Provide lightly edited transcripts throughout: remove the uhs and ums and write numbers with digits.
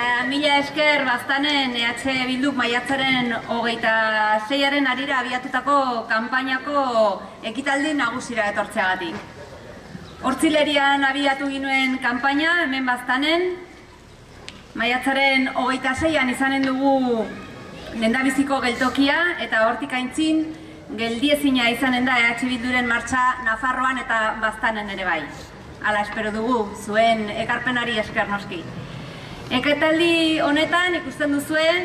Eta mila esker baztanen EH Bilduk maiatzaren 26-aren harira abiatutako kanpainako ekitaldi nagusira etortzeagatik. Hortzilerian abiatu ginuen kanpaina, hemen baztanen, maiatzaren 26-an izanen dugu lehendabiziko geltokia, eta hortik aintzin geldiezina izanen da EH Bilduren martxa Nafarroan eta baztanen ere bai. Hala espero dugu, zuen ekarpenari esker noski. Ekitaldi honetan ikusten duzuen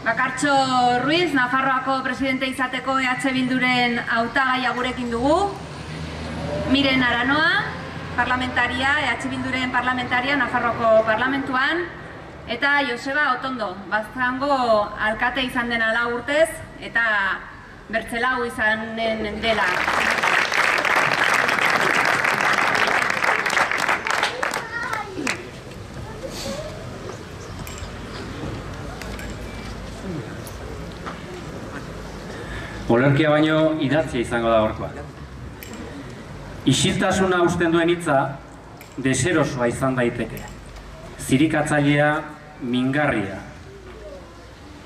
Bakartxo Ruiz, Nafarroako presidente izateko EH Bilduren hautagaia gurekin dugu. Miren Aranoa, parlamentaria, EH Bilduren parlamentaria Nafarroako parlamentuan. Eta Joseba Otondo, Baztango alkate izan dena 4 urtez, eta bertzelau izanen dela. Olerkia baino idatzia izango da gaurkoa. Isiltasuna uzten duen hitza deserosoa izan daiteke. Zirikatzailea, mingarria.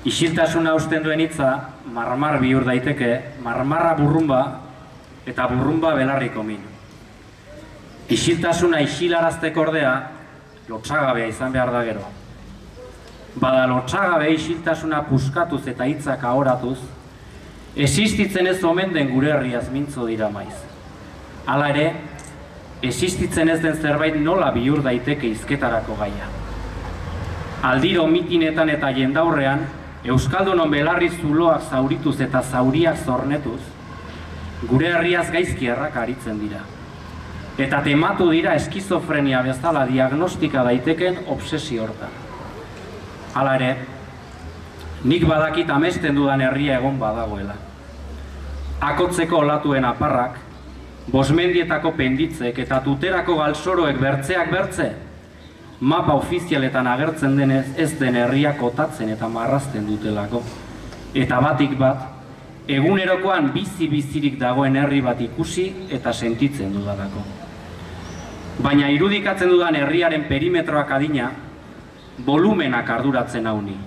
Isiltasuna uzten duen hitza marmar bihur daiteke, marmarra burrumba eta burrumba belarriko min. Isiltasuna isilarazteko ordea lotsagabea izan behar da gero. Bada lotsagabe isiltasuna puskatuz eta hitzak ahoratuz, existitzen ez omen den gure herriaz mintzo dira maiz. Hala ere, existitzen ez den zerbait nola bihur daiteke hizketarako gaia. Aldiro mitinetan eta jendaurrean, Euskaldunon belarri zuloak zaurituz eta zauriak zornetuz, gure herriaz gaizkiarrak aritzen dira. Eta tematu dira eskizofrenia bezala diagnostika daiteken obsesio hortan. Hala ere, nik badakit amesten dudan herria egon badagoela. Akotzeko olatuen aparrak, bosmendietako penditzek eta tuterako galsoroek bertzeak bertze, mapa ofizialetan agertzen denez ez den herria kotatzen eta marrazten dutelako. Eta batik bat, egunerokoan bizi-bizirik dagoen herri bat ikusi eta sentitzen dudalako. Baina irudikatzen dudan herriaren perimetroak adina, volumenak arduratzen hauni.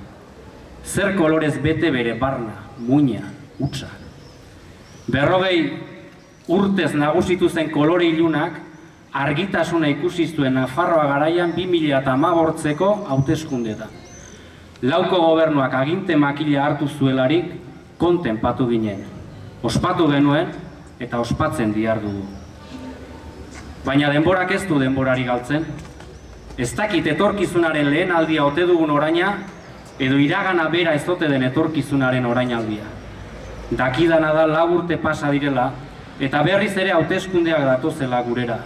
Zer kolorez bete bere barna, muina, hutsa. 40 urtez nagusitu zen kolore ilunak argitasuna ikusi zuen Nafarroa garaian 2015ko hauteskundetan. Lauko gobernuak aginte makila hartu zuelarik kontenpatu ginen. Ospatu genuen eta ospatzen dihardugu. Baina denborak ez du denborari galtzen. Ez dakit etorkizunaren lehen aldia ote dugun oraina, edo iragana bera ez ote den etorkizunaren orainaldia. Dakidana da 4 urte pasa direla, eta berriz ere hauteskundeak datozela gurera.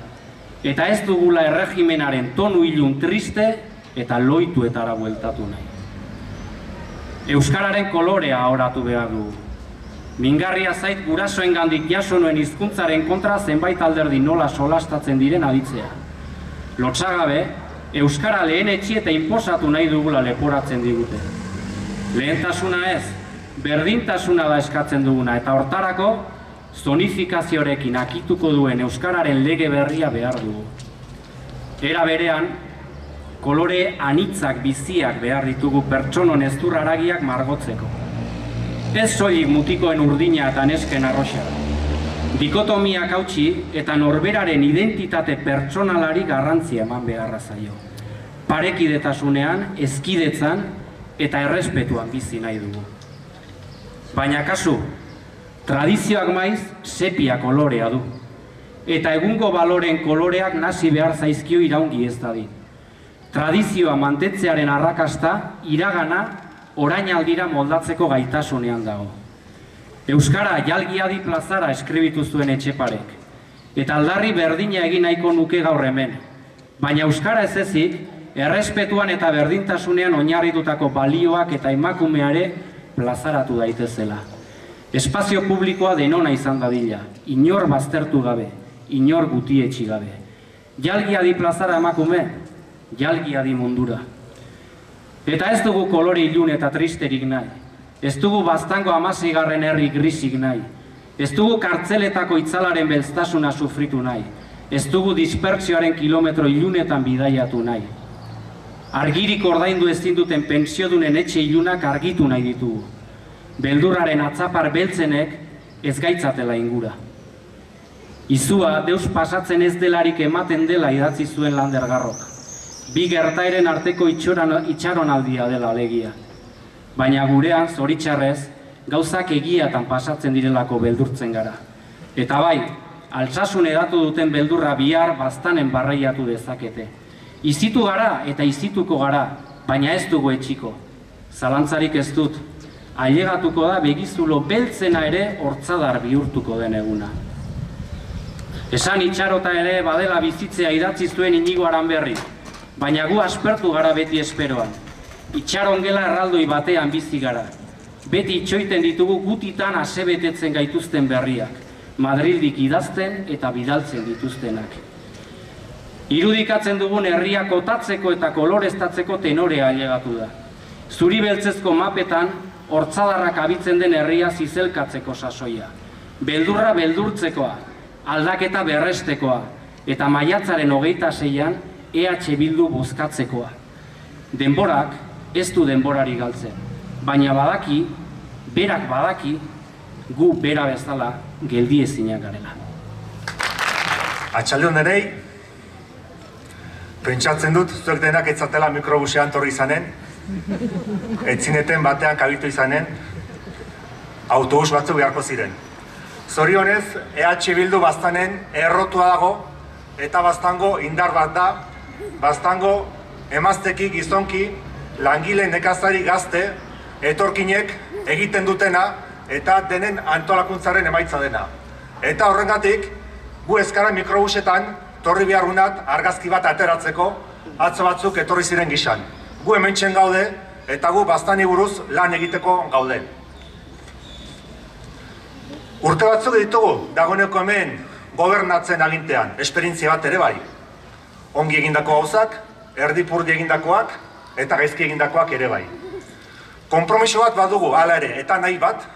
Eta ez dugula erregimenaren tonu ilun triste eta loituetara bueltatu nahi. Euskararen kolorea ahoratu behar dugu. Mingarria zait gurasoengandik jaso nuen hizkuntzaren kontra zenbait alderdi nola solastatzen diren aditzea. Lotsagabe, euskara lehenetsi eta inposatu nahi dugula leporatzen digute. Lehentasuna ez, berdintasuna da eskatzen duguna, eta hortarako zonifikaziorekin akituko duen euskararen lege berria behar dugu. Era berean, kolore anitzak biziak behar ditugu pertsonon eztur haragiak margotzeko. Ez soilik mutikoen urdina eta nesken arroxa. Dikotomiak hautsi eta norberaren identitate pertsonalari garrantzia eman beharra zaio. Parekidetasunean, hezkidetzan eta errespetuan bizi nahi dugu. Baina kasu, tradizioak maiz sepia kolorea du. Eta egungo baloren koloreak nasi behar zaizkio iraungi ez dadin. Tradizioa mantetzearen arrakasta, iragana, orainaldira moldatzeko gaitasunean dago. Euskara jalgiadi plazara eskribitu zuen Etxeparek. Eta aldarri berdina egin nahiko nuke gaur hemen. Baina euskara ez ezik, errespetuan eta berdintasunean oinarritutako balioak eta emakumeare plazaratu daitezela. Espazio publikoa denona izan dadila, inor baztertu gabe, inor gutietxi gabe. Jalgiadi plazara emakume, jalgiadi mundura. Eta ez dugu kolore ilun eta tristerik nahi. Ez dugu Baztango 16. herri grisik nahi. Ez dugu kartzeletako itzalaren belztasuna sufritu nahi. Ez dugu dispertsioaren kilometro ilunetan bidaiatu nahi. Argirik ordaindu ezin duten pentsiodunen etxe ilunak argitu nahi ditugu. Beldurraren atzapar beltzenek ez gaitzatela ingura. Izua deus pasatzen ez delarik ematen dela idatzi zuen Lander Garrok. Bi gertaeren arteko itxaronaldia dela alegia. Baina gurean, zoritxarrez, gauzak egiatan pasatzen direlako beldurtzen gara. Eta bai, Altsasun edatu duten beldurra bihar baztanen barreiatu dezakete. Izitu gara eta izituko gara, baina ez dugu etxiko. Zalantzarik ez dut, ailegatuko da begizulo beltzena ere hortzadar bihurtuko den eguna. Esan itxarota ere badela bizitzea idatzi zuen Inigo Aranberri, baina gu aspertu gara beti esperoan. Itxaron gela erraldoi batean bizi gara. Beti itxoiten ditugu gutitan asebetetzen gaituzten berriak, Madrildik idazten eta bidaltzen dituztenak. Irudikatzen dugun herria kotatzeko eta koloreztatzeko tenorea ailegatu da. Zuri beltzezko mapetan, hortzadarrak abitzen den herria zizelkatzeko sasoia. Beldurra beldurtzekoa, aldaketa berrestekoa, eta maiatzaren 26an EH Bildu bozkatzekoa. Denborak ez du denborari galtzen, baina badaki, berak badaki, gu bera bezala geldiezinak garela. Atxaldeon denei, pentsatzen dut zuek denak etzatela mikrobusean torri izanen, etzineten batean kabitu izanen, autobus batzuk beharko ziren. Zorionez, EH Bildu baztanen errotua dago, eta baztango indar bat da, baztango emazteki, gizonki, langile nekazari gazte, etorkinek egiten dutena, eta denen antolakuntzaren emaitza dena. Eta horrengatik, gu ezkara mikrobusetan, torri beharunat argazki bat ateratzeko, atzo batzuk etorri ziren gizan. Gu hementxen gaude, eta gu baztani buruz lan egiteko gaude. Urte batzuk ditugu, dagoeneko hemen gobernatzen agintean, esperientzia bat ere bai. Ongi egindako gauzak, erdipurdi egindakoak, eta gaizki egindakoak ere bai. Konpromiso bat badugu, hala ere, eta nahi bat,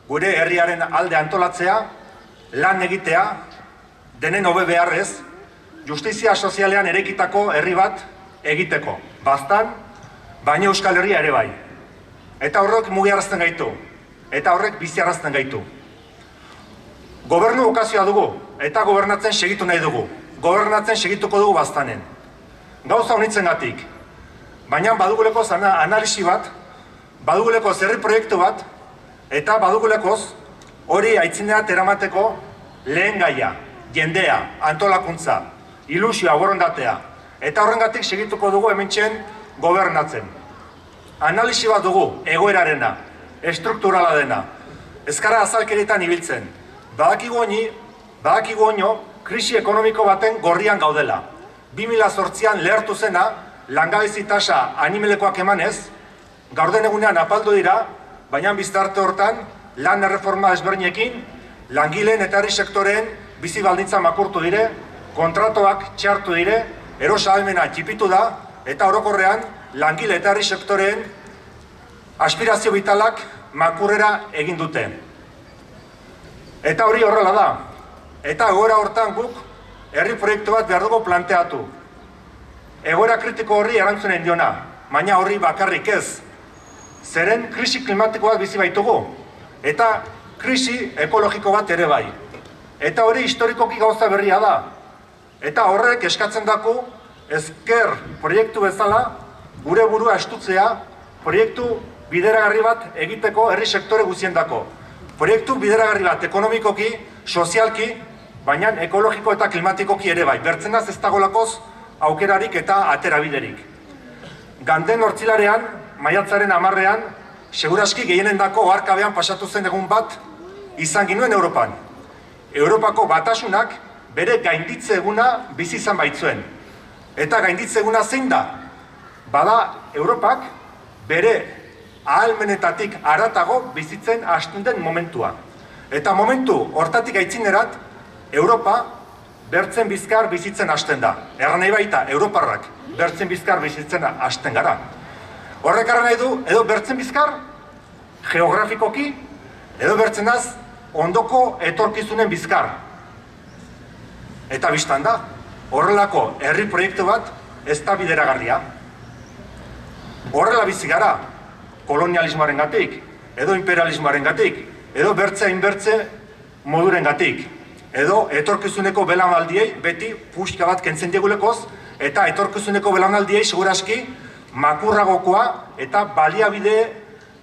gure herriaren alde antolatzea, lan egitea, denen hobe beharrez, justizia sozialean erekitako herri bat egiteko. Baztan, baina Euskal Herria ere bai. Eta horrek mugiarazten gaitu, eta horrek biziarazten gaitu. Gobernu okazioa dugu, eta gobernatzen segitu nahi dugu. Gobernatzen segituko dugu baztanen. Gauza honitzen gatik. Baina baduguleko analisi bat, baduguleko herri proiektu bat, eta badugulekoz hori aitzineat eramateko lehen gaia, jendea, antolakuntza, ilusioa, borondatea. Eta horrengatik segituko dugu hementxen gobernatzen. Analisi bat dugu, egoerarena, estrukturala dena. Ezkara azalkeretan ibiltzen. Badakigu oino, krisi ekonomiko baten gorrian gaudela. 2008an lehertu zena, langabezi tasa animelekoak emanez, gaurden egunean apaldu dira, baina biztarte hortan, lan erreforma ezberdinekin, langileen eta herri sektoreen bizi baldintza makurtu dire, kontratoak txartu dire, erosahalmena txipitu da, eta orokorrean, langile eta herri sektoreen aspirazio vitalak makurrera egin dute. Eta hori horrela da. Eta egoera hortan guk herri proiektu bat behar dugu planteatu. Egoera kritiko horri erantzunen diona, baina horri bakarrik ez. Zeren krisi klimatiko bat bizi baitugu, eta krisi ekologiko bat ere bai. Eta hori historikoki gauza berria da. Eta horrek eskatzen daku ezker proiektu bezala gure burua estutzea, proiektu bideragarri bat egiteko herri sektore guziendako. Proiektu bideragarri bat ekonomikoki, sozialki, baina ekologiko eta klimatikoki ere bai. Bertzenaz ez dagolakoz aukerarik eta aterabiderik. Ganden hortzilarean, maiatzaren 10ean, seguraski gehienendako oharkabean pasatu zen egun bat izan ginuen Europan. Europako batasunak bere gainditze eguna bizi izan baitzuen. Eta gainditze eguna zein da? Bada Europak bere ahalmenetatik haratago bizitzen hasten den momentua. Eta momentu hortatik aitzinerat, Europa bertzen bizkar bizitzen hasten da. Erran nahi baita, Europarrak bertzen bizkar bizitzen hasten gara. Horrek ara nahi du, edo bertzen bizkar, geografikoki, edo bertzenaz, ondoko etorkizunen bizkar. Eta biztan da, horrelako herri proiektu bat ez da bideragarria. Horrela bizi gara, kolonialismoaren gatik, edo imperialismoaren gatik, edo bertzea inbertze moduren gatik, edo etorkizuneko belaunaldiei beti puxka bat kentzen diegulekoz, eta etorkizuneko belaunaldiei seguraski makurragokoa eta baliabide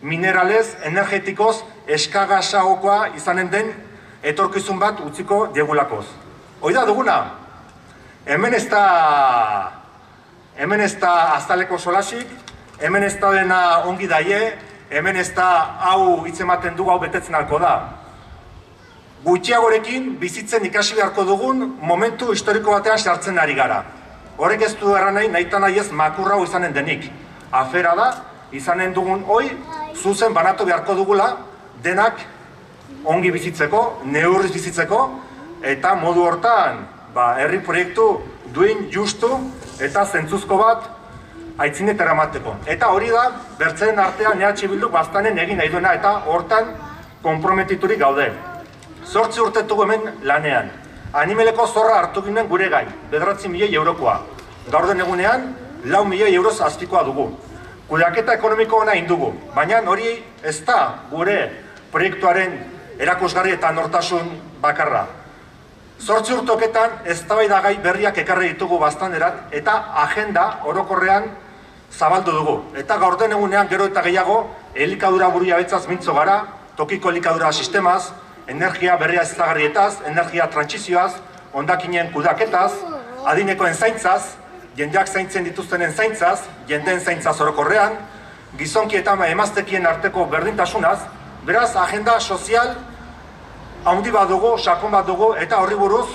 mineralez, energetikoz, eskagasagokoa izanen den etorkizun bat utziko diegulakoz. Hoi da duguna, hemen ez da azaleko solasik, hemen ez da dena ongi daie, hemen ez da hau hitz ematen dugu, hau betetzen halko da. Gutxiagorekin bizitzen ikasi beharko dugun momentu historiko batean sartzen ari gara. Horrek ez du erran nahi ez makurra izanen denik. Afera da, izanen dugun hoi, zuzen banatu beharko dugula, denak ongi bizitzeko, neurriz bizitzeko, eta modu hortan, herri proiektu duin justu eta zentzuzko bat aitzinetara emateko. Eta hori da, bertzeen artean EH Bilduk bastanen egin nahi duena eta hortan konprometiturik gaude. 8 urte dugu hemen lanean. Animeleko zorra hartu ginen gure gain, 9.000 eurokoa. Gaur den egunean, 4.000 euroz azpikoa dugu. Kudeaketa ekonomiko ona indugu, baina hori ez da gure proiektuaren erakusgarri eta nortasun bakarra. 8 urtoketan eztabaidagai berriak ekarri ditugu bastanerat eta agenda orokorrean zabaldu dugu. Eta gaur den egunean gero eta gehiago elikadura burujabetzaz mintzo gara, tokiko elikadura sistemaz, energia berria ezagarrietaz, energia trantsizioaz, hondakinen kudaketaz, adinekoen zaintzaz, jendeak zaintzen dituztenen zaintzaz, jendeen zaintzaz orokorrean, gizonki eta emaztekien arteko berdintasunaz, beraz agenda sozial handi bat dugu, sakon bat dugu, eta horri buruz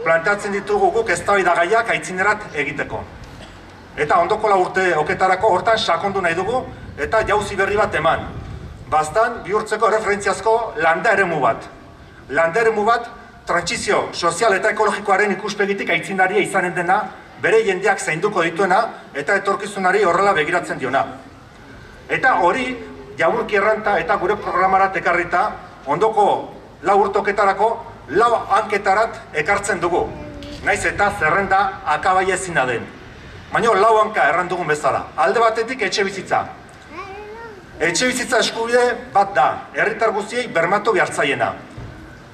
planteatzen ditugu guk eztabaidagaiak aitzinerat egiteko. Eta ondoko 4 urte oketarako hortan sakondu nahi dugu, eta jauzi berri bat eman. Bastan bihurtzeko referentziazko landa eremu bat. Landa eremu bat trantsizio sozial eta ekologikoaren ikuspegitik aitzindaria izanen dena, bere jendeak zainduko dituena eta etorkizunari horrela begiratzen diona. Eta hori, jaburki erranta eta gure programarat ekarrita, ondoko 4 urtoketarako 4 hanketarat ekartzen dugu. Naiz eta zerrenda akabai ezina den. Baina 4 hanka erran dugun bezala. Alde batetik etxe bizitza. Etxe bizitza eskubide bat da, herritar guztiei bermatu behartzaiena.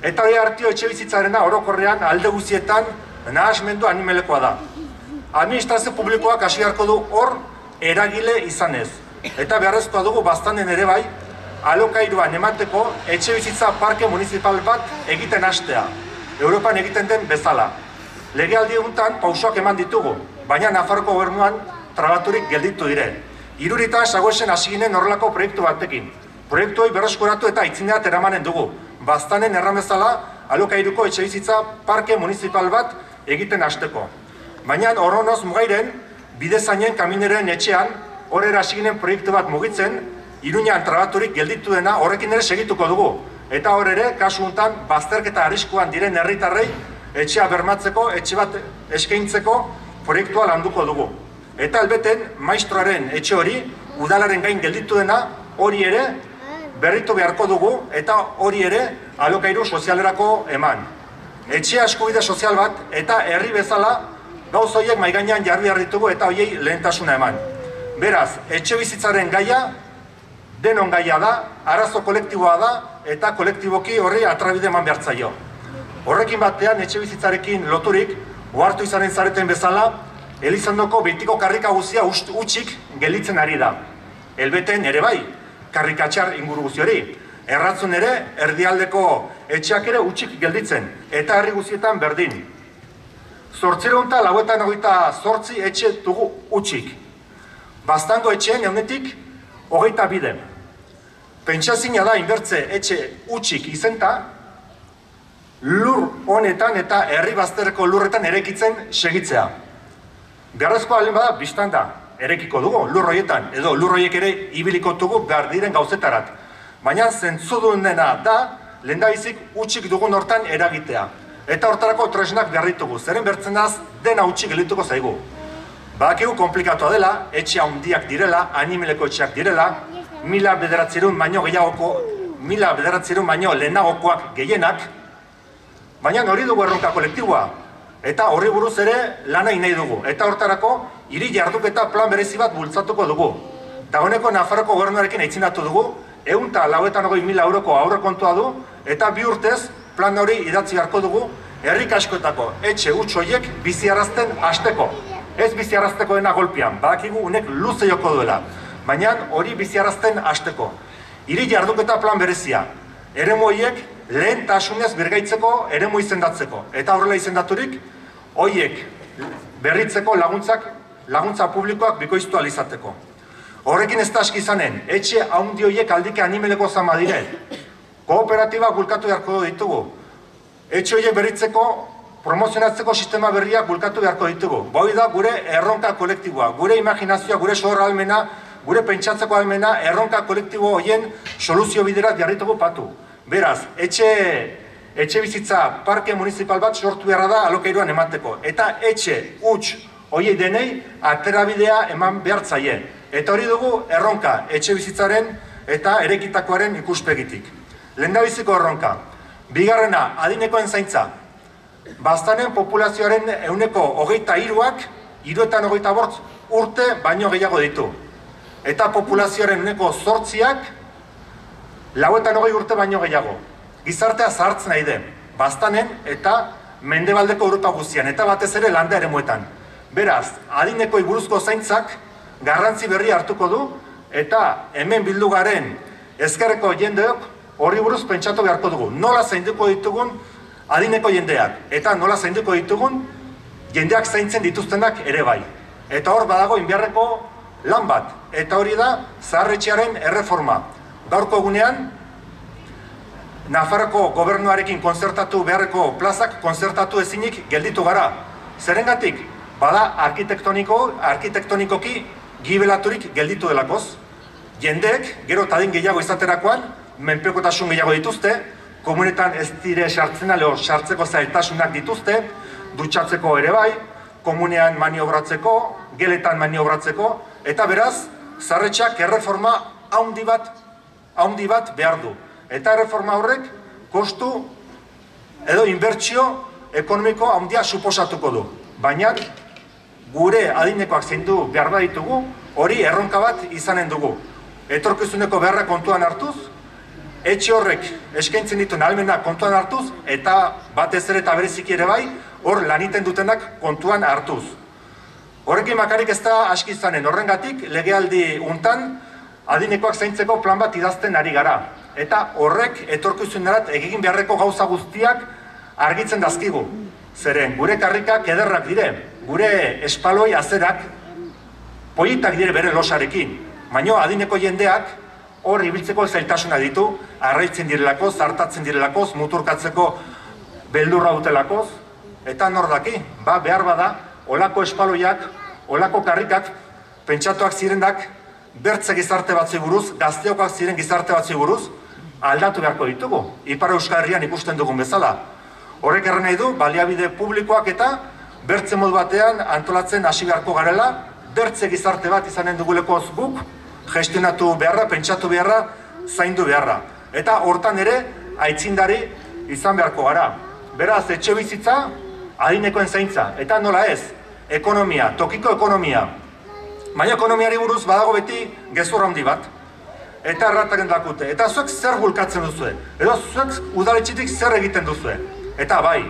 Eta hartio etxe bizitzarena orokorrean alde guztietan nahasmendu animelekoa da. Administrazio publikoak hasi beharko du hor eragile izanez. Eta beharrezkoa dugu bastanen ere bai, alokairuan emateko etxe bizitza parke municipal bat egiten hastea. Europan egiten den bezala. Legealdi eguntan pausoak eman ditugu, baina Nafarroko gobernuan trabaturik gelditu dire. Irurita Sagoesen hasi ginen horrelako proiektu batekin. Proiektuoi berreskuratu eta aitzinerat eramanen dugu. Bastanen erran bezala alokairuko etxe bizitza parke municipal bat egiten hasteko. Baina Oronoz Mugairen, bidezainen kamineren etxean, horrela hasi ginen proiektu bat mugitzen, Iruñan trabaturik gelditu dena horrekin ere segituko dugu. Eta hor ere, kasu honetan, bazterketa arriskuan diren herritarrei etxea bermatzeko, etxe bat eskaintzeko proiektua landuko dugu. Eta albeten, maistroaren etxe hori, udalaren gain gelditu dena, hori ere berritu beharko dugu eta hori ere alokairu sozialerako eman. Etxea eskubide sozial bat eta herri bezala gauz horiek mahai gainean jarri behar ditugu eta horiei lehentasuna eman. Beraz, etxe bizitzaren gaia denon gaia da, arazo kolektiboa da eta kolektiboki horri atrabide eman behartzaio. Horrekin batean etxe bizitzarekin loturik, ohartu izanen zareten bezala, Elizondoko betiko karrika guzia utxik gelditzen ari da. Elbeten ere bai, karrikatxar inguru guzi hori. Erratzun ere, erdialdeko etxeak ere utxik gelditzen, eta herri guzietan berdin. 898 etxe dugu utxik. Bastango etxeen eunetik 22. Pentsazina da inbertze etxe utxik izenta, lur honetan eta herri bazterreko lurretan erekitzen segitzea. Beharrezkoa alin bada, biztan da, erekiko dugu lur horietan, edo lur horiek ere ibiliko dugu behar diren gauzetarat. Baina zentzudun dena da, lehendabizik utxik dugun hortan eragitea. Eta hortarako tresnak behar ditugu, zeren bertzenaz dena utxik gelituko zaigu. Badakigu komplikatua dela, etxe handiak direla, animeleko etxeak direla, 1900 baino gehiagoko, 1900 baino lehenagokoak gehienak, baina hori dugu erronka kolektiboa. Eta horri buruz ere lana nahi dugu. Eta hortarako hiri jarduketa plan berezi bat bultzatuko dugu. Dagoeneko Nafarroko gobernuarekin aitzindatu dugu, 180.000 euroko aurrekontua du, eta 2 urtez plan hori idatzi beharko dugu, herrik askoetako etxe huts horiek biziarazten hasteko. Ez biziarazteko dena golpean, badakigu unek luze joko duela, baina hori biziarazten hasteko. Hiri jarduketa plan berezia, eremu horiek lehentasunez birgaitzeko eremu izendatzeko. Eta horrela izendaturik, horiek berritzeko laguntza publikoak bikoiztu alizateko. Horrekin ez da aski izanen, etxe haundi horiek aldike animeleko zama dire. Kooperatiba bulkatu beharko ditugu. Etxe horiek berritzeko, promozionatzeko sistema berriak bulkatu beharko ditugu. Hoi da gure erronka kolektiboa, gure imaginazioa, gure sohor almena, gure pentsatzeko almena, erronka kolektibo horien soluzio biderat jarritugu patu. Beraz, etxe bizitza parke municipal bat sortu beharra da alokairuan emateko. Eta etxe huts horiei denei aterabidea eman behar zaie. Eta hori dugu erronka etxe bizitzaren eta erekitakoaren ikuspegitik. Lehendabiziko erronka. Bigarrena, adinekoen zaintza. Baztanen populazioaren 23%ak 325 urte baino gehiago ditu. Eta populazioaren 8%ak 80 urte baino gehiago. Gizartea zahartzen nahi den, Baztanen eta mendebaldeko Europa guztian, eta batez ere landa eremuetan. Beraz, adinekoi buruzko zaintzak garrantzi berri hartuko du, eta hemen bildu garen ezkerreko jendeok horri buruz pentsatu beharko dugu. Nola zainduko ditugun adineko jendeak, eta nola zainduko ditugun jendeak zaintzen dituztenak ere bai. Eta hor badago inbiarreko lan bat, eta hori da zaharretxearen erreforma. Gaurko egunean, Nafarroko gobernuarekin konzertatu beharreko plazak konzertatu ezinik gelditu gara. Zerengatik, bada arkitektonikoki gibelaturik gelditu delakoz. Jendeek, gero tadin gehiago izaterakoan, menpekotasun gehiago dituzte, komunetan ez dire sartzenaleo sartzeko zailtasunak dituzte, dutxatzeko ere bai, komunean maniobratzeko, geletan maniobratzeko, eta beraz, zaharretxeak erreforma haundi bat behar du. Eta erreforma horrek kostu edo inbertsio ekonomiko handia suposatuko du. Baina gure adinekoak zeindu behar baditugu, hori erronka bat izanen dugu. Etorkizuneko beharra kontuan hartuz, etxe horrek eskaintzen dituen ahalmenak kontuan hartuz, eta batez ere eta bereziki ere bai, hor laniten dutenak kontuan hartuz. Horrekin bakarrik ez da aski izanen, horrengatik legealdi untan adinekoak zaintzeko plan bat idazten ari gara. Eta horrek etorkizunerat egin beharreko gauza guztiak argitzen dazkigu. Zeren, gure karrikak ederrak dire, gure espaloi azerak politak dire bere losarekin. Baina adineko jendeak hor ibiltzeko zailtasuna ditu, arraitzen direlakoz, zartatzen direlakoz, muturkatzeko beldurra dutelakoz, eta nor daki, behar bada, olako espaloiak, olako karrikak, pentsatuak zirenak, bertze gizarte batzi buruz, gazteokoak ziren gizarte batzi buruz, aldatu beharko ditugu, Ipar Euskal Herrian ikusten dugun bezala. Horrek erren nahi du, baliabide publikoak eta bertze modu batean antolatzen hasi beharko garela, bertze gizarte bat izanen dugulekoz guk, gestionatu beharra, pentsatu beharra, zaindu beharra. Eta hortan ere, aitzindari izan beharko gara. Beraz, etxe bizitza, adinekoen zaintza, eta nola ez, ekonomia, tokiko ekonomia. Baina ekonomiari buruz badago beti gezur handi bat, eta errataren dakute. Eta zuek zer bulkatzen duzue, edo zuek udaletxitik zer egiten duzue. Eta bai,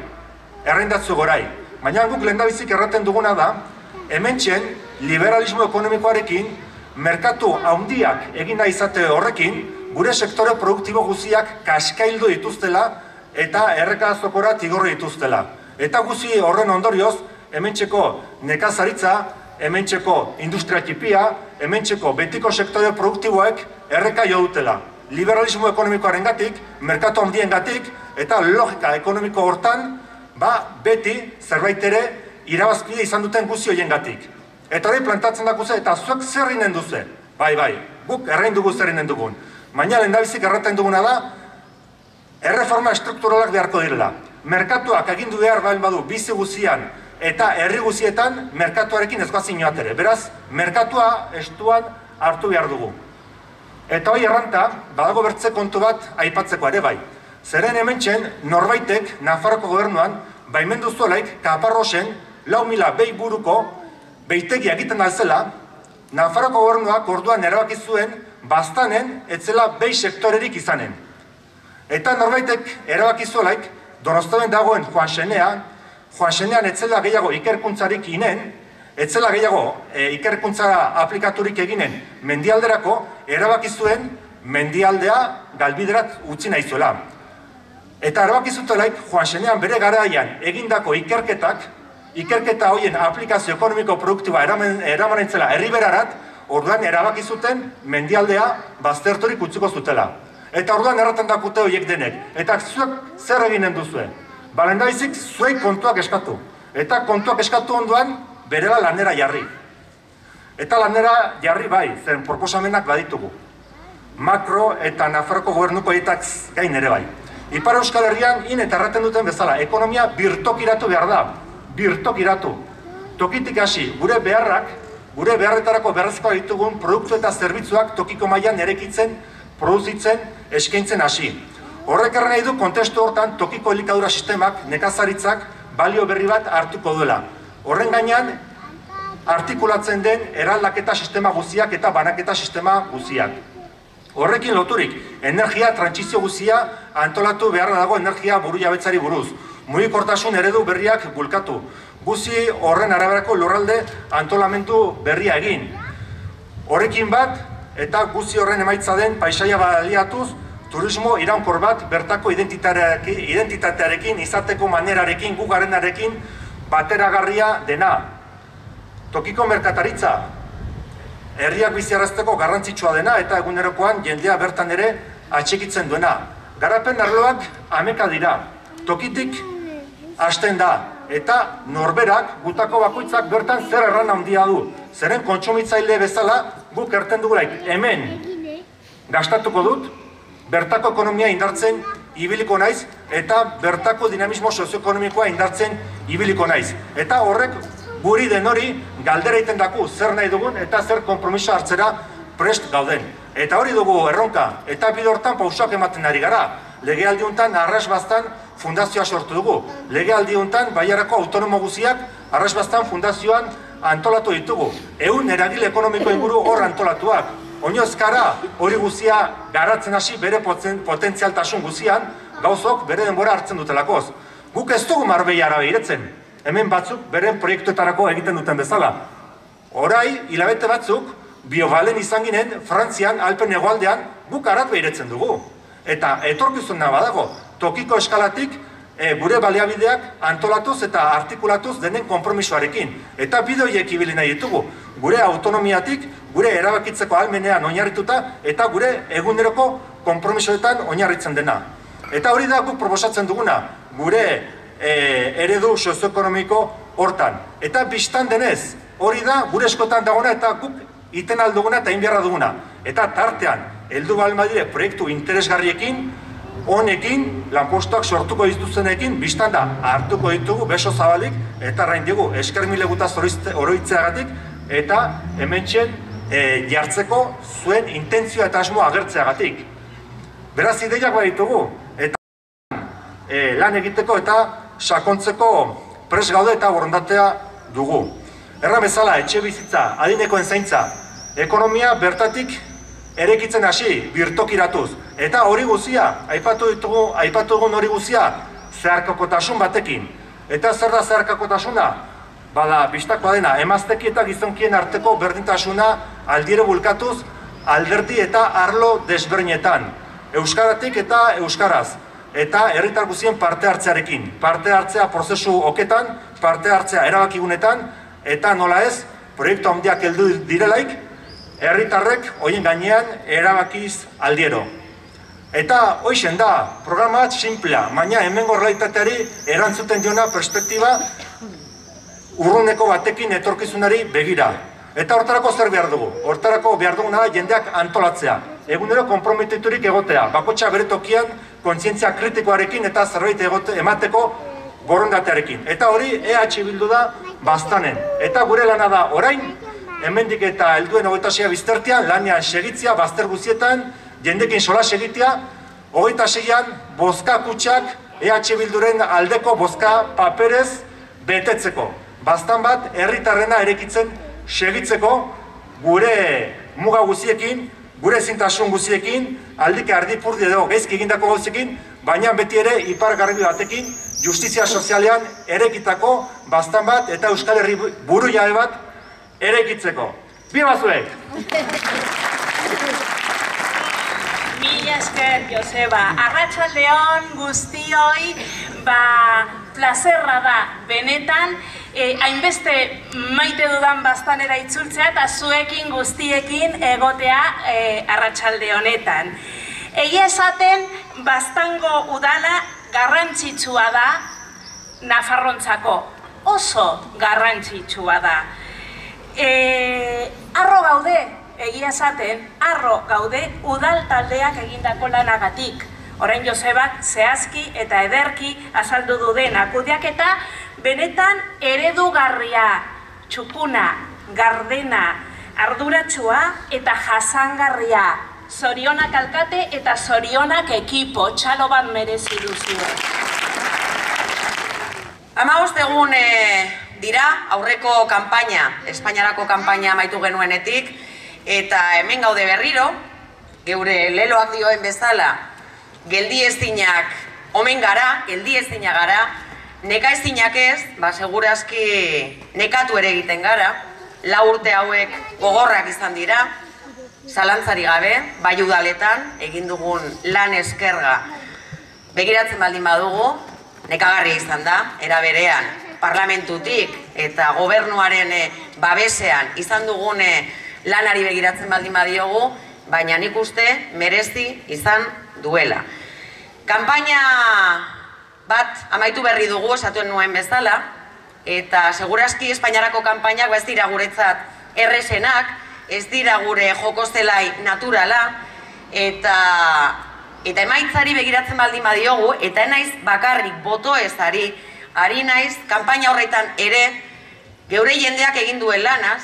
errendatzu gorai. Baina guk lehendabizik erraten duguna da, hementxen liberalismo ekonomikoarekin, merkatu handiak egina izate horrekin, gure sektore produktibo guziak kaskaildu dituztela eta errekazokora tigorri dituztela. Eta guzi horren ondorioz, hementxeko nekazaritza, hementxeko industria txipia, hementxeko betiko sektore produktiboek erreka jo dutela. Liberalismo ekonomikoaren gatik, merkatu handien gatik, eta logika ekonomiko hortan, beti zerbait ere irabazpide izan duten guzi horien gatik. Eta hori plantatzen dakuze, eta zuek zer inen duze. Bai, guk errein dugu zer inen dugun. Baina lehendabizik erraten duguna da, erreforma estrukturalak beharko direla. Merkatuak agindu behar badu bizi guzian, eta herri guzietan merkatuarekin ez goazin joatere. Beraz, merkatua estuan hartu behar dugu. Eta hori erranta, badago bertze kontu bat aipatzeko ere bai. Zeren hementxen, norbaitek, Nafarroko gobernuan, baimendu zuelaik, Kaparrosen, 4.000 behi buruko, behitegi egiten alzela, Nafarroko gobernuak orduan erabaki zuen Baztanen etzela behi sektorerik izanen. Eta norbaitek erabaki zuelaik Donostian dagoen Juan Senean etzela gehiago ikerkuntzarik inen, etzela gehiago ikerkuntza aplikaturik eginen mendialderako, erabaki zuen mendialdea galbiderat utzi nahi zuela. Eta erabaki zutelaik Juan Senean bere garaian egindako ikerketa hoien aplikazio ekonomiko produktiba eramanen zela herriberarat, orduan erabaki zuten mendialdea bazterturik utziko zutela. Eta orduan erraten dakute horiek denek. Eta zuek zer eginen duzue? Balendaizik zuek kontuak eskatu. Eta kontuak eskatu onduan berela lanera jarri. Eta lanera jarri bai, zen proposamenak baditugu. Makro eta Nafarroko gobernuko etak gain ere bai. Ipar Euskal Herrian eta erraten duten bezala, ekonomia birtokiratu behar da. Birtokiratu. Tokitik hasi, gure beharretarako beharrezkoa ditugun produktu eta zerbitzuak tokiko mailan erekitzen, produzitzen, eskaintzen hasi. Horrek erren nahi du kontestu hortan tokiko elikadura sistemak, nekazaritzak, balio berri bat hartuko duela. Horren gainean, artikulatzen den eraldaketa sistema guziak eta banaketa sistema guziak. Horrekin loturik, energia trantsizio guzia antolatu beharra dago energia burujabetzari buruz. Mugikortasun eredu berriak bulkatu. Guzi horren araberako lurralde antolamendu berria egin. Horrekin bat, eta guzi horren emaitza den paisaia baliatuz, turismo iraunkor bat bertako identitatearekin, izateko manerarekin, gugarenarekin bateragarria dena. Tokiko merkataritza, herriak biziarazteko garrantzitsua dena eta egunerokoan jendea bertan ere atxikitzen duena. Garapen arloak ameka dira, tokitik hasten da, eta norberak, gutako bakoitzak bertan zer erran handia du. Zeren kontsumitzaile bezala guk erten dugulaik hemen gastatuko dut, bertako ekonomia indartzen ibiliko naiz, eta bertako dinamismo sozioekonomikoa indartzen ibiliko naiz. Eta horrek guri denori galdera egiten daku zer nahi dugun eta zer konpromiso hartzera prest gauden. Eta hori dugu erronka, eta bide hortan pausoak ematen ari gara. Legealdi honetan Arrasbaztan fundazioa sortu dugu. Legealdi honetan Baiarako autonomo guziak Arrasbaztan fundazioan antolatu ditugu. 100 eragile ekonomiko inguru hor antolatuak. Oinozkara hori guzia garatzen hasi bere potentzialtasun guzian, gauzok bere denbora hartzen dutelakoz. Guk ez dugu Marbellara behiratzen. Hemen batzuk beren proiektuetarako egiten duten bezala. Orai, hilabete batzuk, biobalen izan ginen, Frantzian, Alpen hegoaldean, guk arat behiratzen dugu. Eta etorkizuna badago, tokiko eskalatik gure baliabideak antolatuz eta artikulatuz denen konpromisoarekin. Eta bideoiek ibili nahi ditugu, gure autonomiatik, gure erabakitzeko ahalmenean oinarrituta eta gure eguneroko konpromisoetan oinarritzen dena. Eta hori da guk proposatzen duguna, gure eredu sozioekonomiko hortan. Eta biztan denez, hori da gure eskotan dagona eta guk iten alduguna eta inbiarra duguna. Eta tartean, heldu balmadire proiektu interesgarriekin, honekin, lanpostuak sortuko dituzenekin, biztan da, hartuko ditugu beso zabalik, eta rain digu, esker mile gutaz oroitzeagatik, eta hementxen jartzeko zuen intentzioa eta asmoa agertzeagatik. Beraz ideiak baditugu, eta lan egiteko eta sakontzeko pres gaude eta borondatea dugu. Erra bezala, etxe bizitza, adinekoen zaintza, ekonomia bertatik erekitzen hasi, birtokiratuz. Eta hori guzia, aipatu dugun hori guzia, zeharkakotasun batekin. Eta zer da zeharkakotasuna? Bada, bistakoa dena, emazteki eta gizonkien arteko berdintasuna aldiero bulkatuz, alderdi eta arlo desberdinetan. Euskaratik eta euskaraz. Eta herritar guzien parte hartzearekin. Parte hartzea prozesu oketan, parte hartzea erabakigunetan, eta nola ez, proiektu handiak heldu direlaik, herritarrek horien gainean erabakiz aldiero. Eta hoixen da, programa bat simplea, baina hemengo errealitateari erantzuten diona perspektiba urruneko batekin etorkizunari begira. Eta hortarako zer behar dugu? Hortarako behar duguna da jendeak antolatzea. Egunero konprometiturik egotea, bakotxa bere tokian kontzientzia kritikoarekin eta zerbait emateko borondatearekin. Eta hori EH Bildu da Baztanen. Eta gure lana da orain, hemendik eta helduen 26 biztertian, lanean segitzea, bazter guzietan, jendekin sola segitea, 26an bozka kutxak EH Bilduren aldeko bozka paperez betetzeko. Baztan bat, herritarrena erekitzen segitzeko, gure muga guziekin, gure ezintasun guziekin, aldike ardipurdi edo gaizki egindako gauzekin, baina beti ere ipar garbi batekin, justizia sozialean erekitako bastan bat eta Euskal Herri buru jabe bat erekitzeko. Biba zuek! Mila esker, Joseba. Arratsaldeon guztioi, plazerra da benetan, hainbeste maite dudan bastanera itzultzea eta zuekin guztiekin egotea arratsalde honetan. Egia esaten, Baztango udala garrantzitsua da Nafarrontzako. Oso garrantzitsua da. Harro gaude, egia esaten, harro gaude udal taldeak egindako lanagatik. Orain Josebak zehazki eta ederki azaldu du dena kudeaketa benetan eredugarria, txukuna, gardena, arduratsua eta jasangarria. Zorionak alkate eta zorionak ekipo, txalo bat merezi duzue. 15 egun dira aurreko kanpaina, Espainiarako kanpaina amaitu genuenetik, eta hemen gaude berriro, geure leloak dioen bezala, geldieztinak omen gara, geldieztinak gara, nekaeztinak ez, segurazki nekatu ere egiten gara, 4 urte hauek gogorrak izan dira, zalantzari gabe, bai udaletan, egin dugun lan eskerga begiratzen baldin badugu, nekagarri izan da, era berean, parlamentutik eta gobernuaren babesean izan dugun lanari begiratzen baldin badiogu, baina nik uste merezi izan duela. Kanpaina bat amaitu berri dugu, esatuen nuen bezala, eta segurazki Espainiarako kanpainak ez dira guretzat errezenak, ez dira gure jokozelai naturala, eta emaitzari begiratzen baldin badiogu, eta naiz bakarrik boto ezari, ari naiz kanpaina horretan ere geure jendeak egin duen lanaz,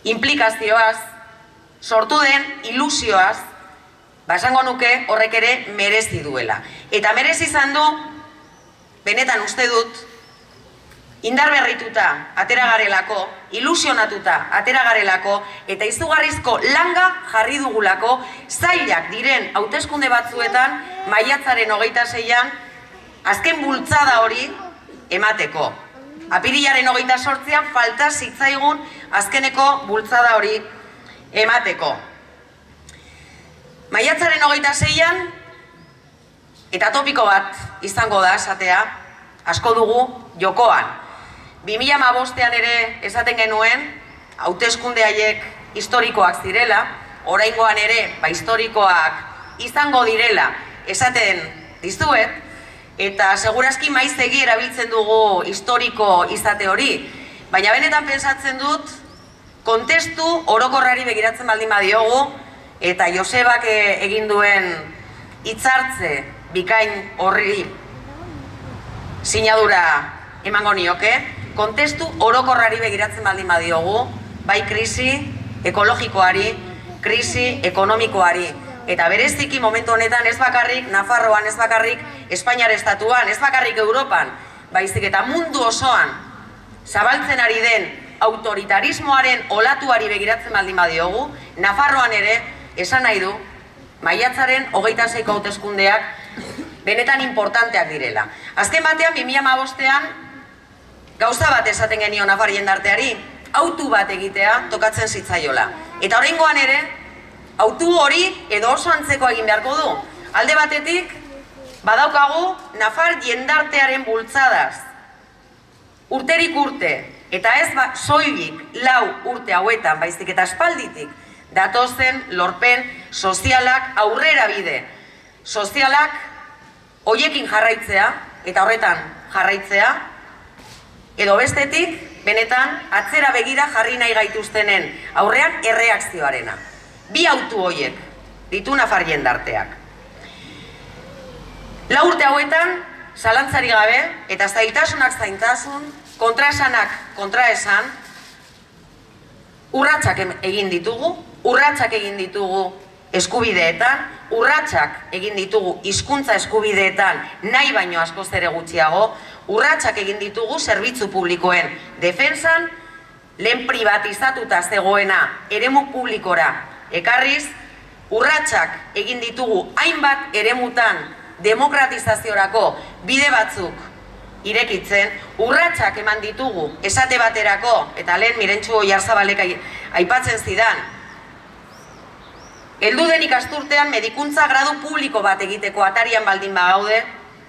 implikazioaz, sortu den ilusioaz, esango nuke horrek ere merezi duela. Eta merezi izan du, benetan uste dut, indar berrituta atera garelako, ilusionatuta atera garelako, eta izugarrizko langa jarri dugulako, zailak diren hauteskunde batzuetan, maiatzaren 26an, azken bultzada hori emateko. Apirilaren 28an falta zitzaigun azkeneko bultzada hori emateko. Maiatzaren 26an, eta topiko bat izango da esatea, asko dugu jokoan. 2015an ere esaten genuen, hauteskunde haiek historikoak zirela, oraingoan ere historikoak izango direla esaten dizuet, eta segurazki maizegi erabiltzen dugu historiko izate hori, baina benetan pentsatzen dut, kontestu orokorrari begiratzen baldin badiogu, eta Josebak egin duen hitzartze bikain horri sinadura emango nioke, kontestu orokorrari begiratzen baldin badiogu, bai krisi ekologikoari, krisi ekonomikoari, eta bereziki momentu honetan ez bakarrik Nafarroan, ez bakarrik Espainiar estatuan, ez bakarrik Europan, baizik eta mundu osoan zabaltzen ari den autoritarismoaren olatuari begiratzen baldin badiogu, Nafarroan ere esan nahi du maiatzaren 26ko hauteskundeak benetan importanteak direla. Azken batean 2015an gauza bat esaten genio Nafar jendarteari, autu bat egitea tokatzen zitzaiola. Eta oraingoan ere, autu hori edo oso antzeko egin beharko du. Alde batetik, badaukagu Nafar jendartearen bultzadaz. Urterik urte, eta ez soilik 4 urte hauetan, baizik eta aspalditik, datozen lorpen sozialak aurrera bide. Sozialak hoiekin jarraitzea, eta horretan jarraitzea, edo bestetik, benetan, atzera begira jarri nahi gaituztenen aurrean erreakzioarena. 2 autu hoiek ditu Nafar jendarteak. 4 urte hauetan, zalantzari gabe, eta zailtasunak zailtasun, kontraesanak kontraesan, urratsak egin ditugu eskubideetan, urratsak egin ditugu hizkuntza eskubideetan nahi baino askoz ere gutxiago, urratsak egin ditugu zerbitzu publikoen defentsan lehen privatizatuta zegoena eremu publikora ekarriz, urratsak egin ditugu hainbat eremutan demokratizaziorako bide batzuk irekitzen, urratsak eman ditugu esate baterako, eta lehen Mirentxu Oyarzabalek aipatzen zidan, heldu den ikasturtean medikuntza gradu publiko bat egiteko atarian baldin bagaude,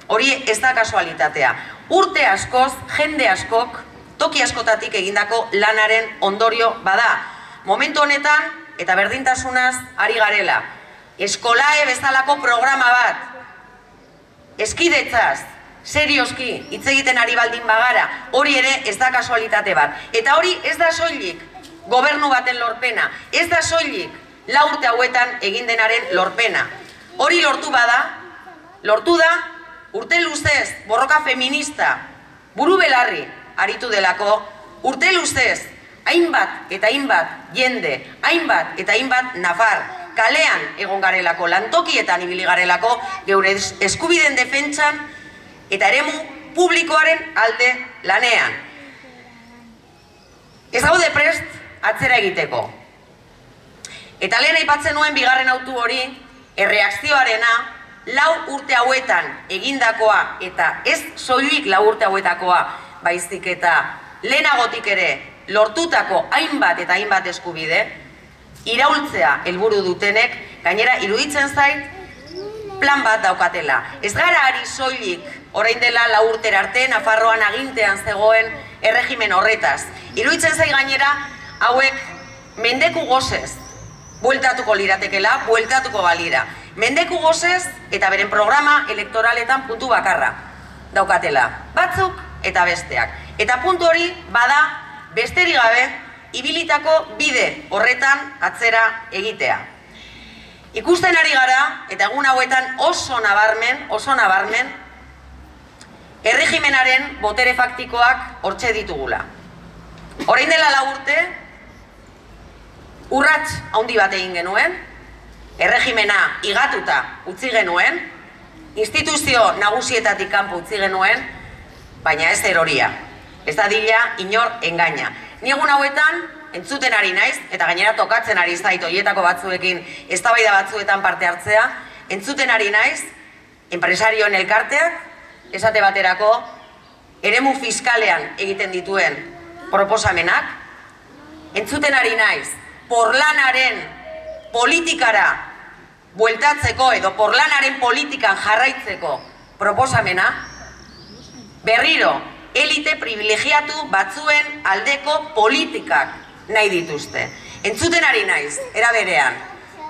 hori ez da kasualitatea. Urte askoz, jende askok, toki askotatik egindako lanaren ondorio bada. Momentu honetan, eta berdintasunaz ari garela, Eskolae bezalako programa bat, eskidetzaz, serioski, hitz egiten ari baldin bagara, hori ere ez da kasualitate bat. Eta hori ez da soilik gobernu baten lorpena, ez da soilik 4 urte hauetan egin denaren lorpena. Hori lortu bada, lortu da, urte luzez, borroka feminista, buru belarri aritu delako, urte luzez, hainbat eta hainbat jende, hainbat eta hainbat nafar, kalean egon garelako, lantokietan ibili garelako, geure eskubideen defentsan eta eremu publikoaren alde lanean. Ez gaude prest atzera egiteko. Eta lehen aipatzen nuen bigarren autu hori, erreakzioarena, 4 urte hauetan egindakoa, eta ez soilik 4 urte hauetakoa, baizik eta lehenagotik ere lortutako hainbat eta hainbat eskubide, iraultzea helburu dutenek, gainera iruditzen zait, plan bat daukatela. Ez gara ari soilik, orain dela 4 urtera arte, Nafarroan agintean zegoen erregimen horretaz. Iruditzen zait gainera, hauek mendeku gozez, bueltatuko liratekela, bueltatuko balira. Mendeku gozez eta beren programa elektoraletan puntu bakarra daukatela. Batzuk eta besteak. Eta puntu hori bada besterik gabe ibilitako bide horretan atzera egitea. Ikusten ari gara, eta egun hauetan oso nabarmen, erregimenaren botere faktikoak hortxe ditugula. Orain dela 4 urte, urrats handi bat egin genuen, erregimena igatuta utzi genuen, instituzio nagusietatik kanpo utzi genuen, baina ez eroria. Ez da dila inor engaina. Ni egun hauetan entzuten ari naiz, eta gainera tokatzen ari zait horietako batzuekin eztabaida batzuetan parte hartzea, entzuten ari naiz, enpresarioen elkarteak, esate baterako, eremu fiskalean egiten dituen proposamenak, entzuten ari naiz, porlanaren politikara bueltatzeko edo porlanaren politikan jarraitzeko proposamena, berriro, elite privilegiatu batzuen aldeko politikak nahi dituzte. Entzuten ari naiz, era berean,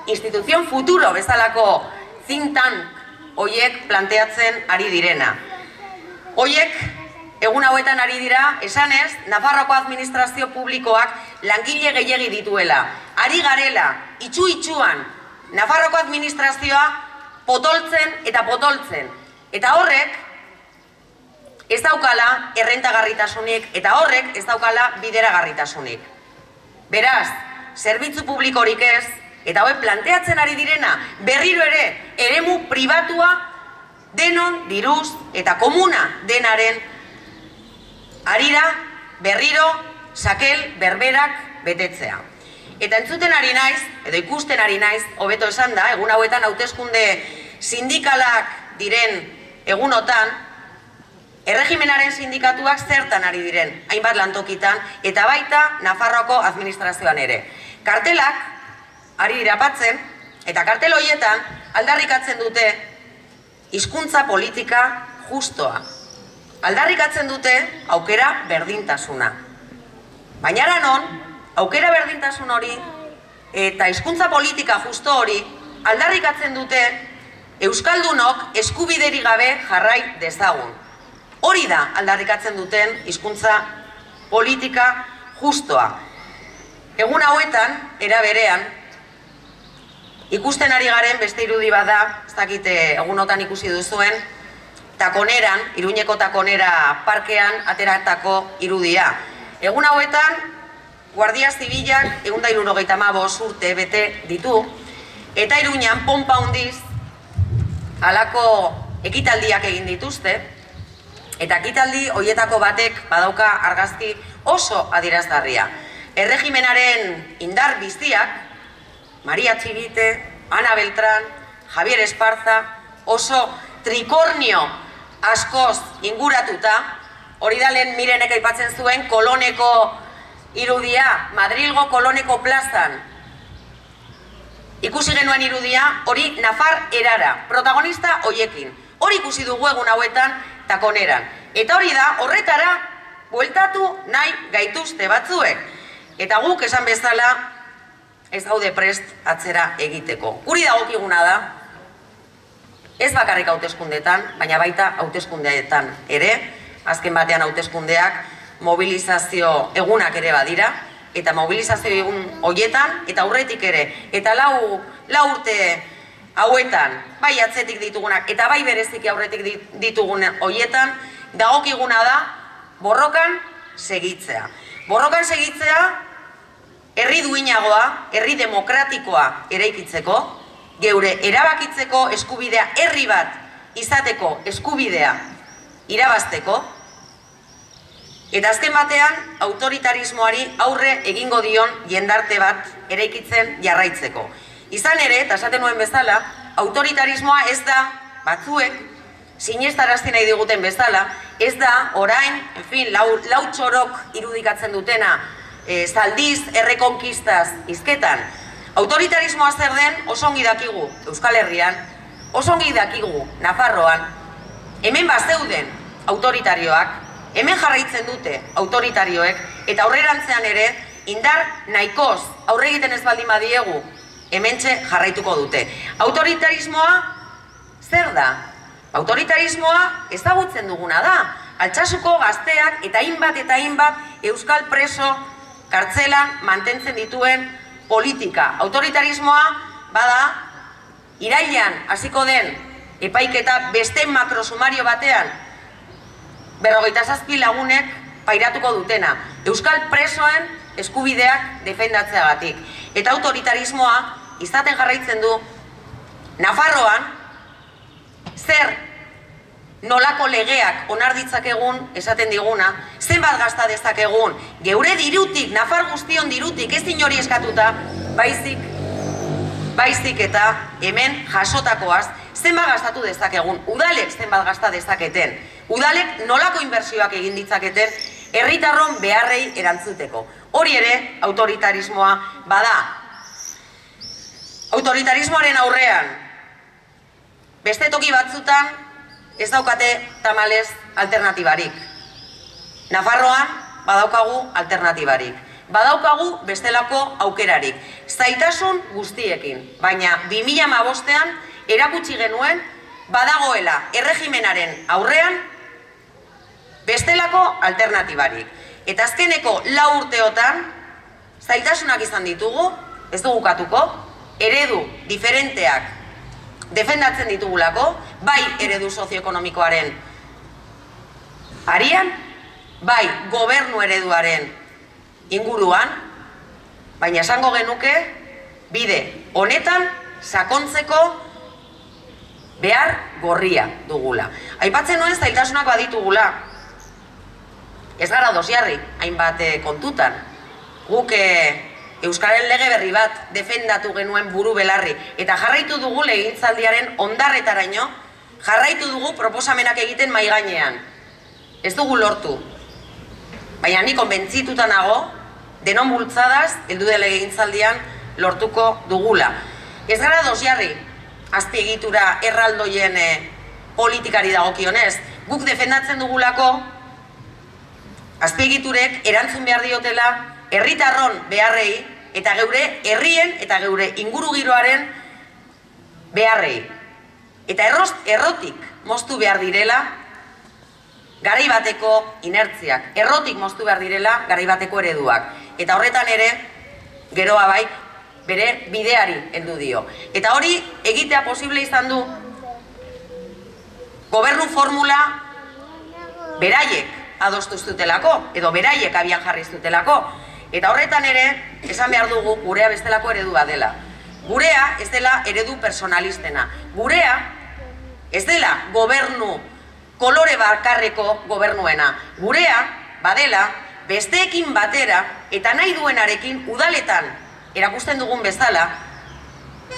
instituzion futuro bezalako think tank hoiek planteatzen ari direna. Hoiek egun hauetan ari dira, esanez, Nafarroko administrazio publikoak langile gehiegi dituela. Ari garela, itxu-itxuan, Nafarroko administrazioa potoltzen eta potoltzen. Eta horrek, ez daukala errentagarritasunik, eta horrek ez daukala bideragarritasunik. Beraz, zerbitzu publikorik ez, eta hauek planteatzen ari direna, berriro ere, eremu pribatua denon diruz eta komuna denaren harira berriro sakel berberak betetzea. Eta entzuten ari naiz, edo ikusten ari naiz, hobeto esan da, egun hauetan hauteskunde sindikalak diren egunotan, erregimenaren sindikatuak zertan ari diren, hainbat lantokitan, eta baita Nafarroako administrazioan ere. Kartelak ari irapatzen, eta kartel horietan aldarrikatzen dute hizkuntza politika justoa. Aldarrikatzen dute aukera berdintasuna. Baina non, aukera berdintasun hori eta hizkuntza politika justo hori aldarrikatzen dute euskaldunok eskubideri gabe jarrai dezagun. Hori da aldarrikatzen duten hizkuntza politika justoa. Egun hauetan, era berean, ikusten ari garen beste irudi bada, ez dakite egunotan ikusi duzuen, Takoneran, Iruñeko Takonera parkean ateratako irudia. Egun hauetan, Guardia Zibilak 175 urte bete ditu, eta Iruñan ponpa handiz halako ekitaldiak egin dituzte, eta ekitaldi horietako batek badauka argazki oso adierazgarria. erregimenaren indar biztiak, Maria Txibite, Ana Beltran, Javier Esparza, oso trikornio askoz inguratuta, hori da lehen Mirenek aipatzen zuen Koloneko irudia, Madrilgo Koloneko plazan. Ikusi genuen irudia, hori Nafar erara, protagonista hoiekin. Hori ikusi dugu egun hauetan takoneran. Eta hori da, horretara, bueltatu nahi gaituzte batzuek. Eta guk esan bezala, ez gaude prest atzera egiteko. Guri dagokiguna da, ez bakarrik hauteskundeetan, baina baita hauteskundeetan ere, azken batean hauteskundeak mobilizazio egunak ere badira, eta mobilizazio egun hoietan, eta aurretik ere, eta lau urte hauetan, bai atzetik ditugunak, eta bai bereziki aurretik ditugunak hoietan, dagokiguna da, borrokan segitzea. Borrokan segitzea, herri duinagoa, herri demokratikoa eraikitzeko, geure erabakitzeko eskubidea, herri bat izateko eskubidea irabazteko, eta azken batean autoritarismoari aurre egingo dion jendarte bat eraikitzen jarraitzeko. Izan ere, eta esaten nuen bezala, autoritarismoa ez da batzuek, sinestarazti nahi diguten bezala, ez da orain, lau txorok irudikatzen dutena, zaldiz, errekonkistaz, izketan. Autoritarismoa zer den oso ongi dakigu Euskal Herrian, oso ongi dakigu Nafarroan, hemen bazeuden autoritarioak, hemen jarraitzen dute autoritarioek, eta aurrerantzean ere, indar nahikoz aurre egiten ez baldin badiegu, hementxe jarraituko dute. Autoritarismoa zer da? Autoritarismoa ezagutzen duguna da. Altsasuko gazteak eta hainbat euskal preso kartzelan mantentzen dituen politika. Autoritarismoa bada irailean hasiko den epaiketa beste makrosumario batean 57 lagunek pairatuko dutena. Euskal presoen eskubideak defendatzeagatik. Eta autoritarismoa izaten jarraitzen du Nafarroan zer nolako legeak onar ditzakegun esaten diguna, zenbat gasta dezakegun, geure dirutik, Nafar guztion dirutik, ez inori eskatuta, baizik eta hemen jasotakoaz, zenbat gastatu dezakegun, udalek zenbat gasta dezaketen, udalek nolako inbertsioak egin ditzaketen, herritarron beharrei erantzuteko. Hori ere, autoritarismoa bada. Autoritarismoaren aurrean, beste toki batzutan, ez daukate tamalez alternatibarik. Nafarroan badaukagu alternatibarik. Badaukagu bestelako aukerarik. Zaitasun guztiekin. Baina 2015ean erakutsi genuen badagoela erregimenaren aurrean bestelako alternatibarik. Eta azkeneko 4 urteotan zailtasunak izan ditugu, ez dugu katuko, eredu diferenteak defendatzen ditugulako, bai eredu sozioekonomikoaren arian, bai gobernu ereduaren inguruan, baina esango genuke bide honetan sakontzeko behar gorria dugula. Aipatzen nuen zailtasunak baditugula, ez gara dosjarri, hainbat kontutan. Guk Euskararen lege berri bat defendatu genuen buru belarri, eta jarraitu dugu legegintzaldiaren ondarretaraino, jarraitu dugu proposamenak egiten mahai gainean. Ez dugu lortu. Baina ni konbentzituta nago, denon bultzadaz, heldu den legegintzaldian lortuko dugula. Ez gara dosjarri, azpiegitura erraldoien politikari dagokionez. Guk defendatzen dugulako, azpiegiturek erantzun behar diotela herritarron beharrei eta geure herrien eta geure ingurugiroaren beharrei. Eta errotik moztu behar direla garai bateko inertziak, errotik moztu behar direla garai bateko ereduak. Eta horretan ere, geroa bai, bere bideari heldu dio. Eta hori egitea posible izan du gobernu formula beraiek adostu zutelako, edo beraiek abian jarri zutelako. Eta horretan ere, esan behar dugu, gurea bestelako eredua dela. Gurea ez dela eredu personalistena. Gurea ez dela gobernu kolore bakarreko gobernuena. Gurea badela besteekin batera eta nahi duenarekin udaletan erakusten dugun bezala,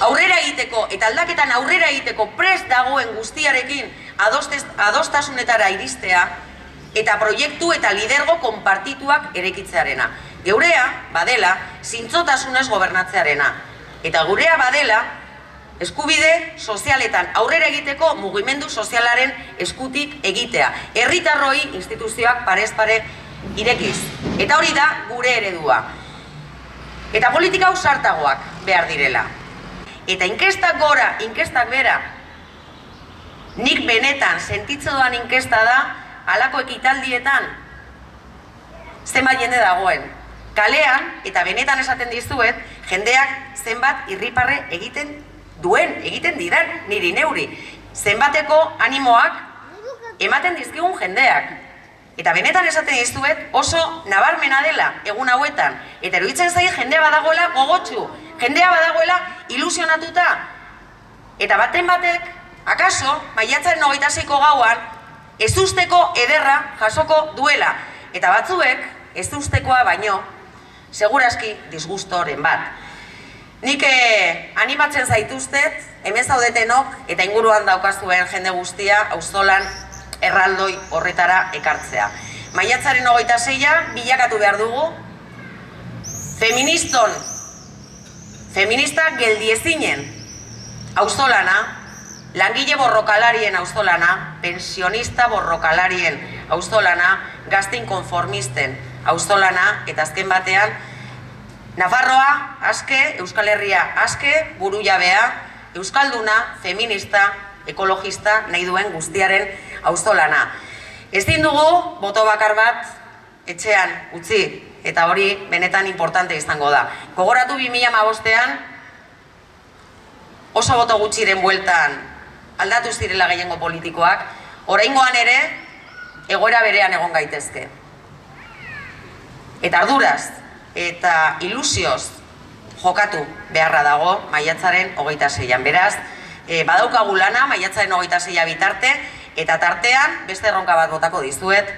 aurrera egiteko eta aldaketan aurrera egiteko prest dagoen guztiarekin adostasunetara iristea eta proiektu eta lidergo konpartituak erekitzearena. Geurea badela zintzotasunez gobernatzearena eta gurea badela eskubide sozialetan aurrera egiteko mugimendu sozialaren eskutik egitea. Herritarroi instituzioak parez pare irekiz. Eta hori da gure eredua. Eta politika ausartagoak behar direla. Eta inkestak gora, inkestak bera, nik benetan sentitze doan inkesta da, halako ekitaldietan zenbat jende dagoen. Kalean, eta benetan esaten dizuet, jendeak zenbat irriparre egiten didan, niri neuri. Zenbateko animoak ematen dizkigun jendeak. Eta benetan esaten dizuet oso nabarmena dela egun hauetan. Eta eruditzen zai jendea badagoela gogotsu, jendea badagoela ilusionatuta. Eta baten batek, akaso, maiatzaren 26ko gauan, ezusteko ederra jasoko duela. Eta batzuek, ezustekoa baino, segurazki disgustoren bat. Nik animatzen zaituztet, hemen zaudetenok eta inguruan daukazuen jende guztia auzolan erraldoi horretara ekartzea. Maiatzaren 26a bilakatu behar dugu feminista geldiezinen auzolana, langile borrokalarien auzolana, pensionista borrokalarien auzolana, gazte inkonformisten auzolana eta azken batean Nafarroa, aske, Euskal Herria, aske, buru jabea, euskalduna, feminista, ekologista, nahi duen guztiaren auzolana. Ezin dugu, boto bakar bat, etxean utzi, eta hori benetan importante izango da. Gogoratu 2015ean, oso boto gutxiren bueltan aldatu zirela gehiengo politikoak, oraingoan ere, egoera berean egon gaitezke. Eta arduraz, eta ilusioz jokatu beharra dago maiatzaren 26an. Beraz, badaukagu lana maiatzaren 26a bitarte, eta tartean beste erronka bat botako dizuet.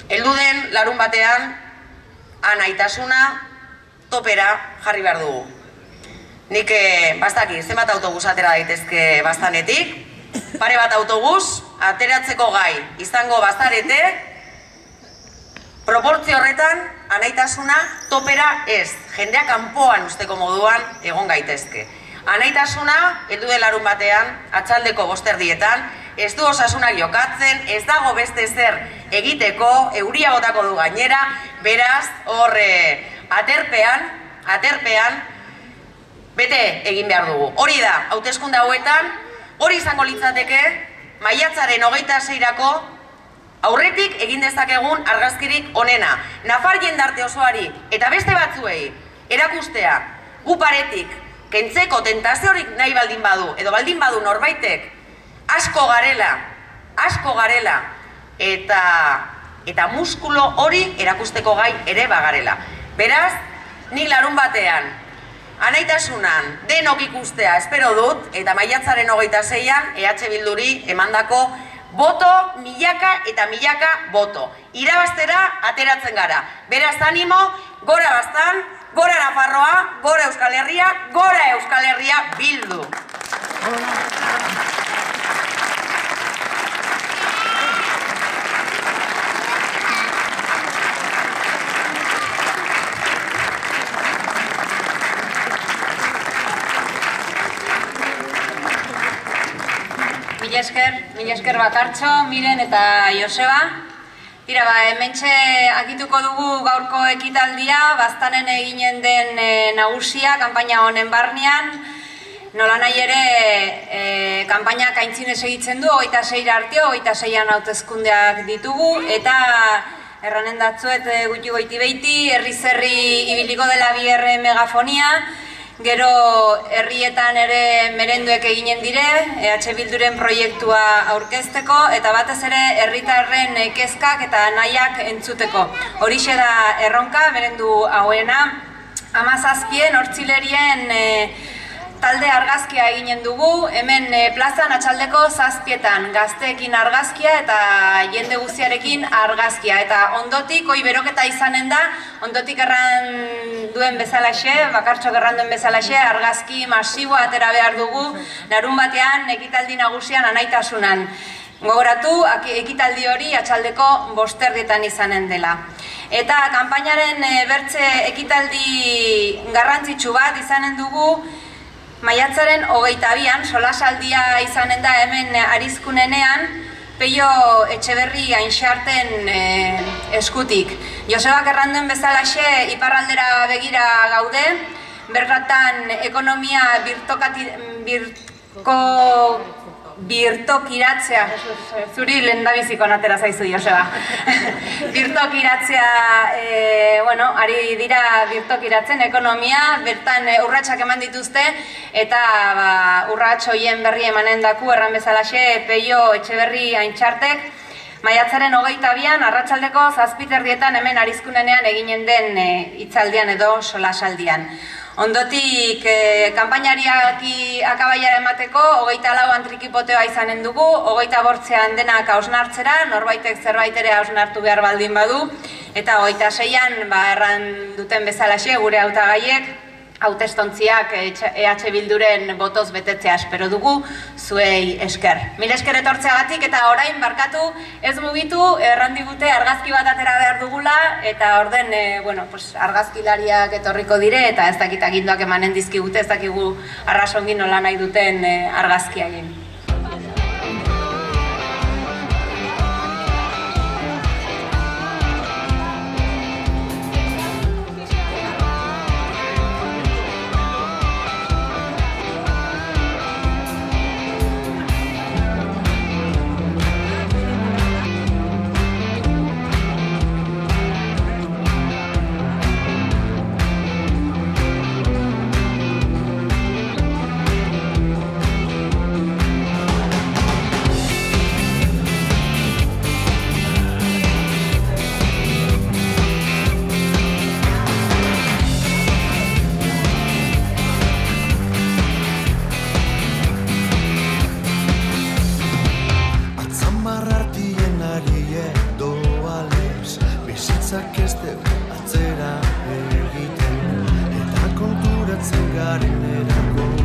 Heldu den larun batean, anaitasuna topera jarri behar dugu. Nik bastaki, zenbat autobus atera daitezke bastanetik, pare bat autobus ateratzeko gai izango bazarete, proportzio horretan, anaitasuna topera ez, jendeak kanpoan usteko moduan egon gaitezke. Anaitasuna, heldu den larun batean, atxaldeko 5:00, ez du osasunak jokatzen, ez dago beste zer egiteko, euria botako du gainera, beraz, hor aterpean, bete egin behar dugu. Hori da, hauteskunde hauetan, hori izango litzateke, maiatzaren 26irako, aurretik egin dezakegun argazkirik onena. Nafar jendarte osoari eta beste batzuei erakustea gu paretik kentzeko tentaziorik nahi baldin badu, edo baldin badu norbaitek asko garela eta muskulo hori erakusteko gai ere bagarela. Beraz, nik larun batean anaitasunan denok ikustea espero dut, eta maiatzaren 26an EH Bilduri emandako boto, milaka eta milaka boto. Irabaztera ateratzen gara. Beraz animo, gora Baztan, gora Nafarroa, gora Euskal Herria Bildu. Mila esker Bakartxo, Miren eta Joseba. Tira, hementxe akituko dugu gaurko ekitaldia, Baztanen eginen den nagusia, kanpaina honen barnean. Nola nahi ere, kanpainak aintzinez egitzen du, 26 arte, 26an hauteskundeak ditugu, eta erranen datzuet gutxi goiti beiti, herri-zerri ibiliko dela BR megafonia, gero herrietan ere merenduek eginen dire, EH Bilduren proiektua aurkezteko, eta batez ere herritarren kezkak eta nahiak entzuteko. Horixe da erronka, merendu hauena, 17 hortzilerien talde argazkia eginen dugu, hemen plazan atxaldeko 7:00 gazteekin argazkia eta jende guztiarekin argazkia. Eta ondotik, hoi beroketa izanen da, ondotik erran duen bezalaxe, bakartxok erran duen bezalaxe, argazki masiboa atera behar dugu, larun batean ekitaldi nagusian anaitasunan. Gogoratu, ekitaldi hori atxaldeko 5:00 izanen dela. Eta kanpainaren bertze ekitaldi garrantzitsu bat izanen dugu, maiatzaren 22an, solasaldia izanen da hemen Arizkunenean, Peio Etxeberri Ainxarten eskutik. Josebak erranduen bezalaxe iparraldera begira gaude, berratan ekonomia birtokiratzea, zuri lehendabiziko natera zaizu, Joseba. Birtokiratzea, ari dira birtokiratzen ekonomia, bertan urratsak eman dituzte, eta urrats hoien berri emanen daku, erran bezalaxe, Peio Etxeberri Ainxartek, maiatzaren 22an, arratsaldeko 7:30 hemen Arizkunenean eginen den hitzaldian edo solasaldian. Ondotik, kanpainariak akabaiara emateko, 24an trikipoteoa izanen dugu, 25an denak hausnartzera, norbaitek zerbait ere hausnartu behar baldin badu, eta 26an, erran duten bezalaxe, gure hautagaiek, hautestontziak EH Bilduren botoz betetzea espero dugu, zuei esker. Mil esker etortzeagatik eta orain barkatu ez mugitu, errandigute argazki bat atera behar dugula, eta orden, argazkilariak etorriko dire, eta ez dakit aginduak emanen dizkigute, ez dakigu arrasongin nola nahi duten argazkia egin. Ez atzera egiten, eta konturatzen garen erako